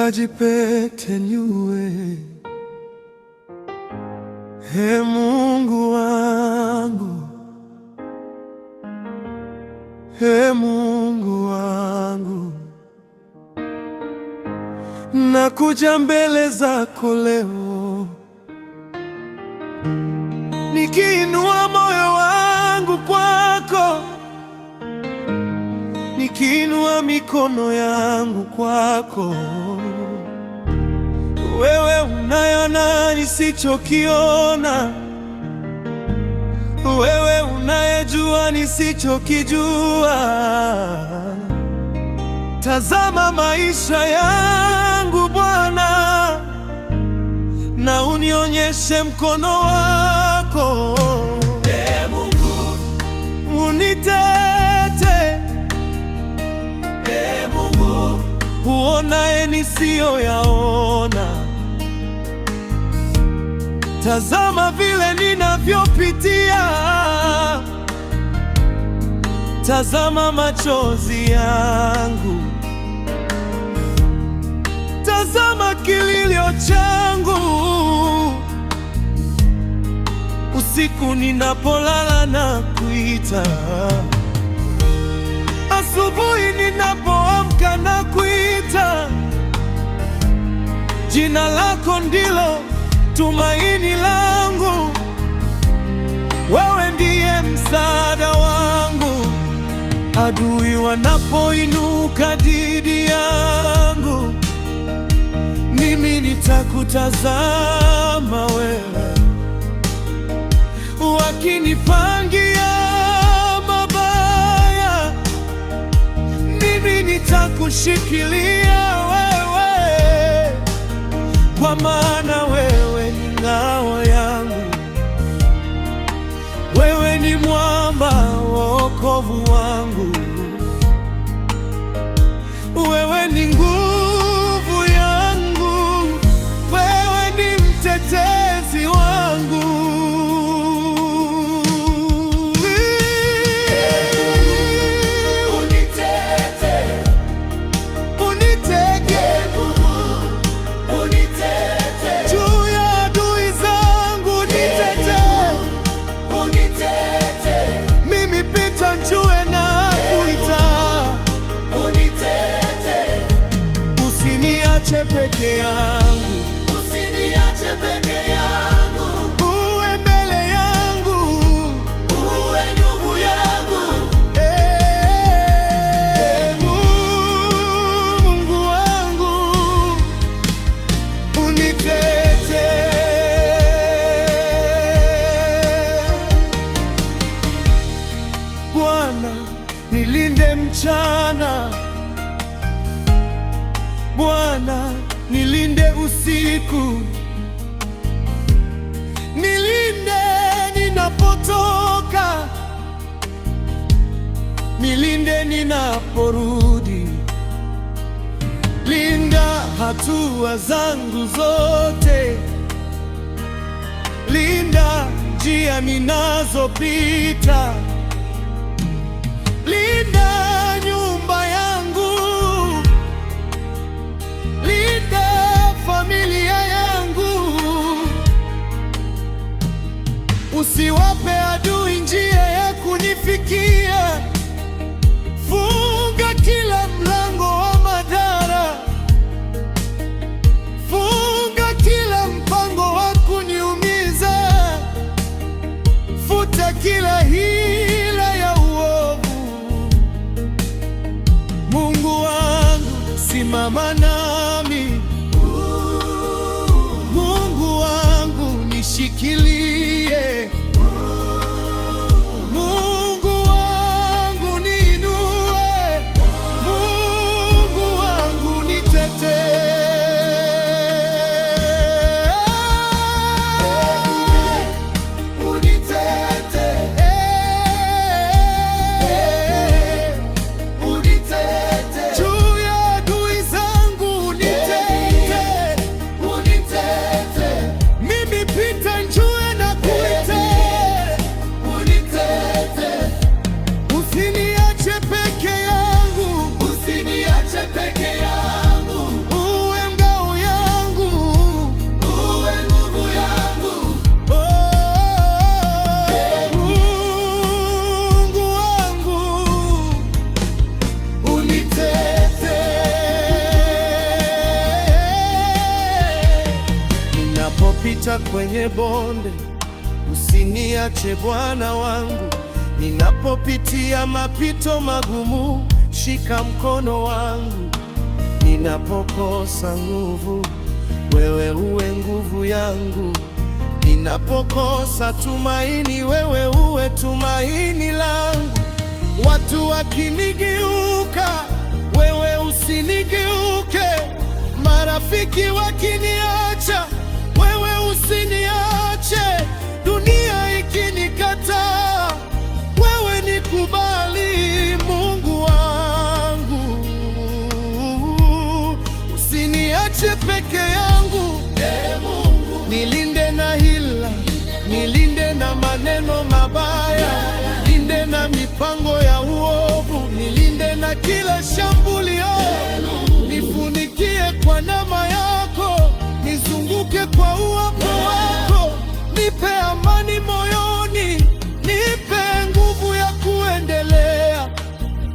Uumbaji pete nyue, Ee Mungu wangu, Ee Mungu wangu, nakuja mbele zako leo, nikiinua moyo wangu kwako, nikiinua mikono yangu kwako. Wewe unayeona nisichokiona, wewe unayejua nisichokijua. Tazama maisha yangu Bwana, na unionyeshe mkono wako. Ee Mungu, unitete. Ee Mungu, uonaye nisiyoyaona. Tazama vile ninavyopitia, tazama machozi yangu, tazama kililio changu. Usiku ninapolala na kuita, asubuhi ninapoamka na kuita. Jina lako ndilo tumaini langu, wewe ndiye msaada wangu. Adui wanapoinuka dhidi yangu, mimi nitakutazama wewe. Wakinipangia mabaya, mimi nitakushikilia wewe, kwa maana wewe ni ngao yangu, wewe ni mwamba wokovu wangu, wewe ni nguvu yangu, wewe ni mtetezi wangu. Peke yangu, usiniache peke yangu, uwe mbele yangu, uwe ndugu yangu. Ee Mungu wangu, unitete. Bwana, nilinde mchana, Bwana, nilinde usiku, nilinde ninapotoka, nilinde ninaporudi. Linda hatua zangu zote, linda njia ninazopita, linda nyumba yangu, linda familia yangu. Usiwape adui njia ya kunifikia, funga kila mlango wa madhara, funga kila mpango wa kuniumiza, futa kila hila ya uovu. Mungu wangu, simama nami, Mungu wangu nishikilie, Mungu wangu niinue, Mungu wangu nitetee. Unitete, mimi Peter Njue na Ninapopita kwenye bonde, usiniache Bwana wangu. Ninapopitia mapito magumu, shika mkono wangu. Ninapokosa nguvu, wewe uwe nguvu yangu. Ninapokosa tumaini, wewe uwe tumaini langu. Watu wakinigeuka, wewe usinigeuke. Marafiki wakiniacha, wewe usiniache. Dunia ikinikataa, wewe nikubali. Mungu wangu, usiniache peke yangu. Nilinde na hila, nilinde na maneno mabaya, nilinde na mipango ya uovu, nilinde na kila shambulio. Nifunikie kwa neema yako, nizunguke kwa uwepo wako. Nipe amani moyoni, nipe nguvu ya kuendelea.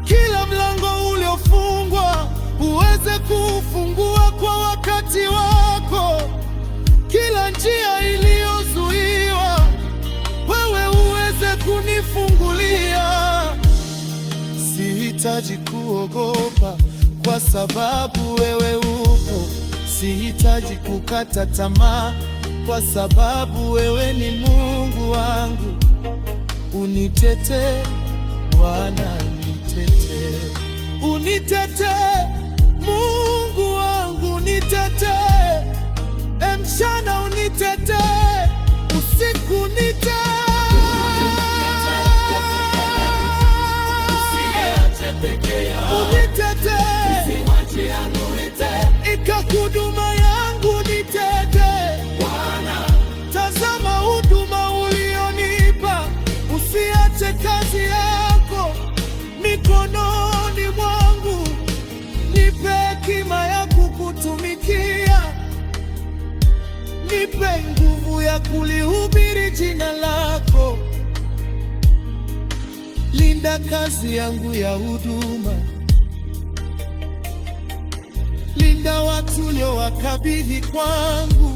Kila mlango uliofungwa uweze kufungua kwa wakati wako. Kila njia iliyozuiwa wewe uweze kunifungulia. Sihitaji kuogopa kwa sababu wewe upo. Sihitaji kukata tamaa kwa sababu wewe ni Mungu wangu. Unitetee Bwana, unitetee, unitetee Mungu wangu, unitetee mchana, unitetee usiku, unitetee. Huduma yangu nitetee Bwana. Tazama huduma ulionipa, usiache kazi yako mikononi mwangu. Nipe hekima ya kukutumikia, nipe nguvu ya kulihubiri jina lako. Linda kazi yangu ya huduma, linda watu uliowakabidhi kwangu.